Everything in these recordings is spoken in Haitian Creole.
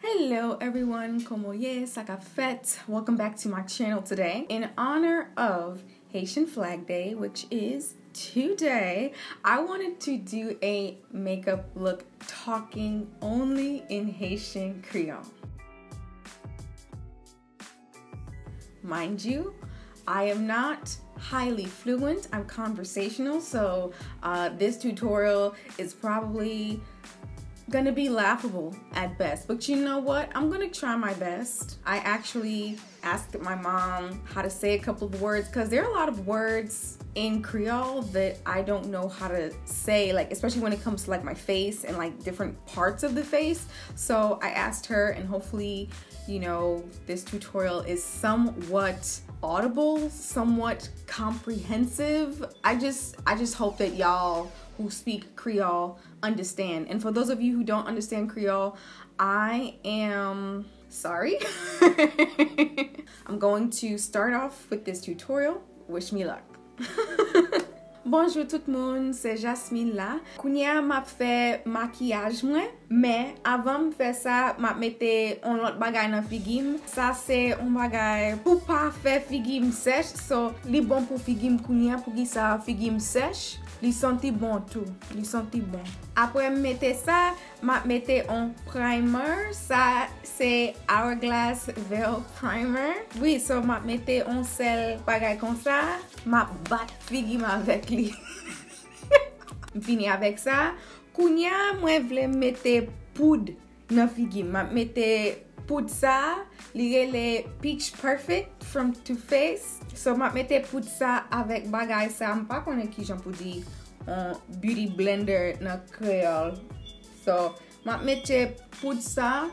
Hello everyone, como ye, Sacha Fête. Welcome back to my channel today. In honor of Haitian Flag Day, which is today, I wanted to do a makeup look talking only in Haitian Creole. Mind you, I am not highly fluent, I'm conversational, so this tutorial is probably gonna be laughable at best, but you know what, I'm gonna try my best. I actually asked my mom how to say a couple of words because there are a lot of words in Creole that I don't know how to say, like especially when it comes to like my face and like different parts of the face. So I asked her, and hopefully, you know, this tutorial is somewhat audible, somewhat comprehensive. I just hope that y'all who speak Creole understand. And for those of you who don't understand Creole, I am sorry. I'm going to start off with this tutorial. Wish me luck. Bonjour tout le monde, c'est Jasmine là. Kounya m'a fait maquillage moi, mais avant de faire ça, m'a mette un autre bagay dans figim. Ça c'est un bagay pour pas faire figim sèche, so li bon pour figim kounya pour que ça figim sèche. Li senti bon tout, li senti bon. Après mette ça, m'a mette un primer, ça c'est Hourglass Veil Primer. Oui, so m'a mette un sel bagay comme ça, m'a bat figim avec li. Fini avec ça. Kounya, moi vle mette poudre dans figim. M'a mette poudre ça, li le Peach Perfect from Too Faced. So m'a mette poudre ça avec bagay ça. M'pa konnen ki jan pou di un beauty blender dans Creole. So m'a mette poudre ça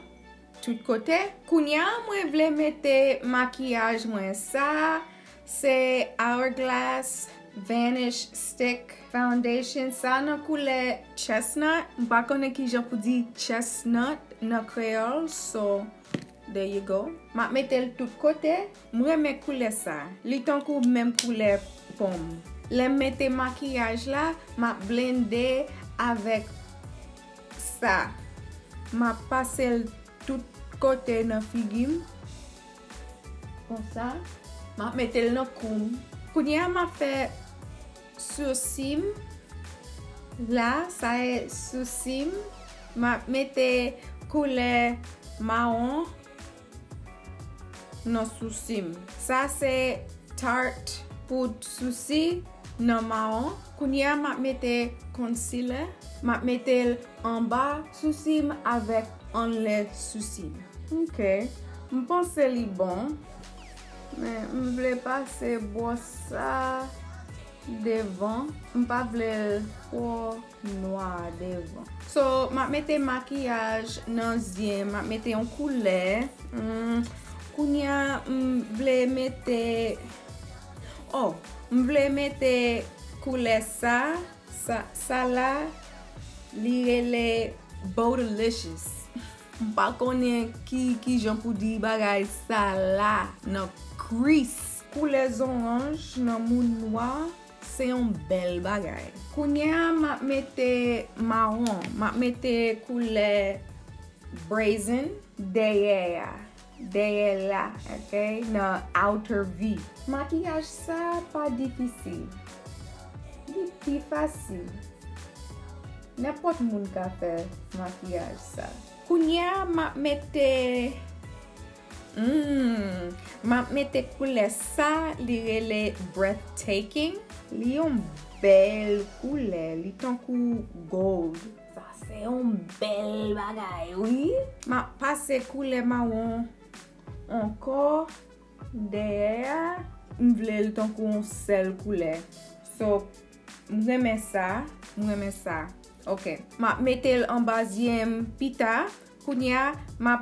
tout côté. Kounya, moi vle mette maquillage moi ça. C'est Hourglass Vanish Stick Foundation. Ça nan couleur Chestnut. M'pa konnen ki jan pou di Chestnut dans Creole. So there you go. Ma mette l tout côté. M'reme couleur ça. Li ton kou même couleur pomme. Le mette maquillage là, ma blende avec ça. Ma passe l tout côté dans figim. Comme ça. Ma mette l dans koum. Kounya ma fait sourcil. Là, ça est sourcil. Ma mette couleur marron dans sourcil. Ça c'est Tarte pour sourcil dans marron. Kounya ma mette concealer. Ma mette en bas sourcil avec en le sourcil. Ok. M'pense li bon. Mais m'vle passer ça devant. M'pa vle trop noir devant. So, ma mette maquillage dans zye. Ma mette en couleur. Kounya m'vle mette. Oh, m'vle mette couleur ça. Ça là. Li le Kokolashes. M'pa konnen ki jan pou di bagay ça là nan crease. Couleur orange nan moun noir. C'est un bel bagay. Kounya ma mette marron. Ma mette couleur brazen. Derrière là, ok? Nan outer V. Maquillage ça pas difficile. Li pi facile. N'importe moun ka fait maquillage ça. Kounya ma mette couleur ça, li rele breathtaking. Li yon bel couleur, li ton kou gold. Ça c'est un bel bagay, oui. Ma passe couleur marron encore derrière. M'vle li ton kou un sel couleur. So, m'reme ça. Ok. Ma mette en bazième pita. Kounya, ma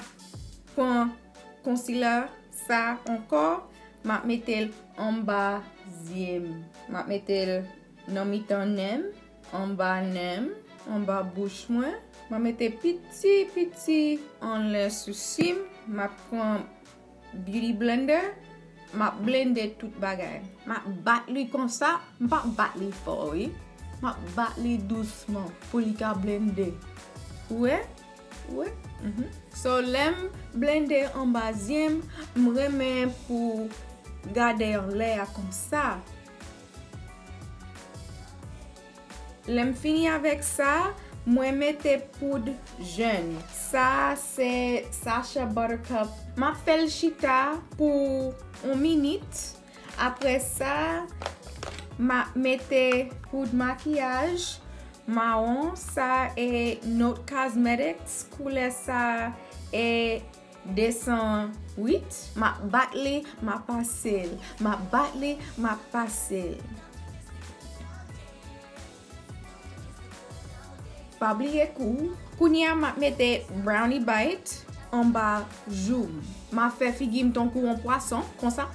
prend concealer ça encore. Ma mette en bazième. Ma mette nan mitan nem. En bas nem. En bas bouche moi. Ma mette petit en le sourcil. Ma prend beauty blender. Ma blende tout bagay. Ma bat li comme ça. Ma bat li fort, oui. Ma bat li doucement pour li ka blender. Ouais? Ouais. So, lem blender en bazyem, m'remen pour garder en l'air comme ça. Lem fini avec ça, moi mette poudre jaune. Ça c'est Sacha Buttercup. Ma fait le chita pour 1 minute. Après ça, ma mette poudre maquillage. MOUN, ça est Note Cosmetics. Couleur ça est 208. Ma batle, ma pastel. Ma batle, ma pastel. Pas oublier kou. Kounya ma mette brownie bite en bas joum. Ma fait figim ton kou en poisson comme ça.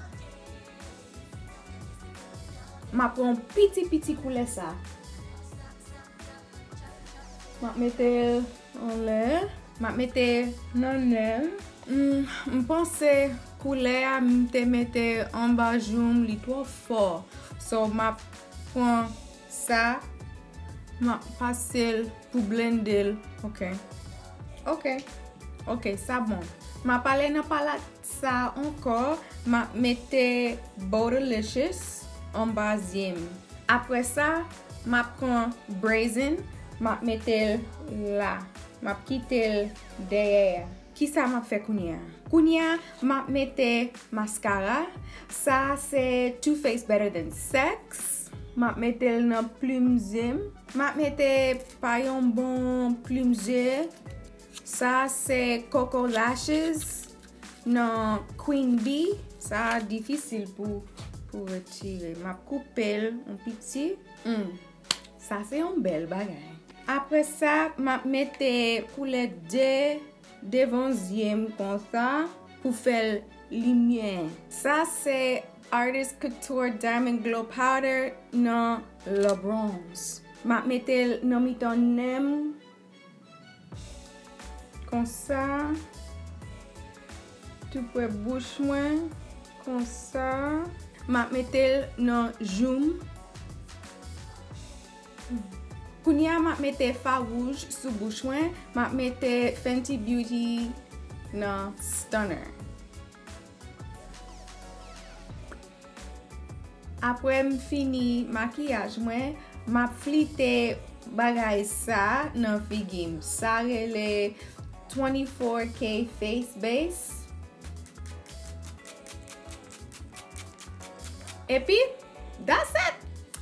Ma prend petit couleur ça. Ma mette en l'air. Ma mette nan l'air. M'pense couleur m'te mette en bas joum li trop fort. So ma prend ça. Ma passe pour blender. Ok, ça bon. Ma palette nan palette ça encore. Ma mette Kokolashes en bazyem. Après ça, ma prend Brazen. Ma mette là. Ma quitte derrière. Qui ça m'a fait kounya? Kounya ma mette mascara. Ça c'est Too Faced Better Than Sex. Ma mette nan plumzem. Ma mette payon bon plumze. Ça c'est Kokolashes. Non QueenBee. Ça difficile pour retirer. Ma couper un petit. Ça c'est un bel bagay. Après ça, ma mette couleur devant comme ça pour faire lumière. Ça c'est Artist Couture Diamond Glow Powder non LaBronze. Ma mette non mitonem comme ça. Tu peux bouche moins comme ça. Ma mette non zoom. Kounya ma mette fard rouge sous bouche moins. Ma mette Fenty Beauty non Stunna. Après m'fini maquillage moi, ma flite bagay ça nan figim. Ça rele 24K face base. Et puis, that's it.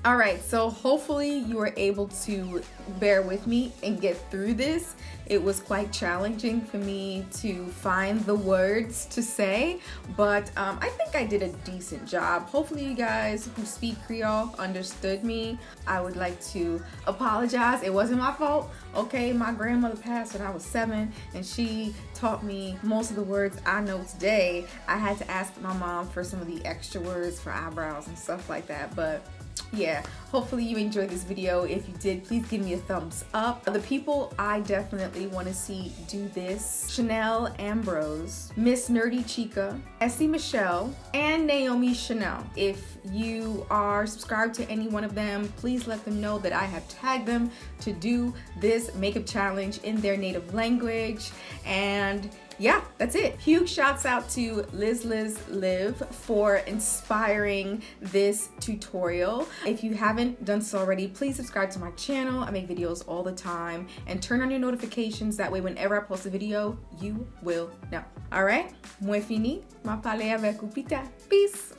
All right, so hopefully you were able to bear with me and get through this. It was quite challenging for me to find the words to say, but I think I did a decent job. Hopefully you guys who speak Creole understood me. I would like to apologize. It wasn't my fault. Okay, my grandmother passed when I was 7 and she taught me most of the words I know today. I had to ask my mom for some of the extra words for eyebrows and stuff like that, but yeah, hopefully you enjoyed this video. If you did, please give me a thumbs up. The people I definitely want to see do this: Chanel Ambrose, Miss Nerdy Chica, Essie Michelle, and Naomi Chanel. If you are subscribed to any one of them, please let them know that I have tagged them to do this makeup challenge in their native language. And yeah, that's it. Huge shouts out to Liz Live for inspiring this tutorial. If you haven't done so already, please subscribe to my channel. I make videos all the time, and turn on your notifications. That way, whenever I post a video, you will know. All right, moi fini. Ma parler avec Upita. Peace.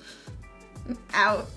Out.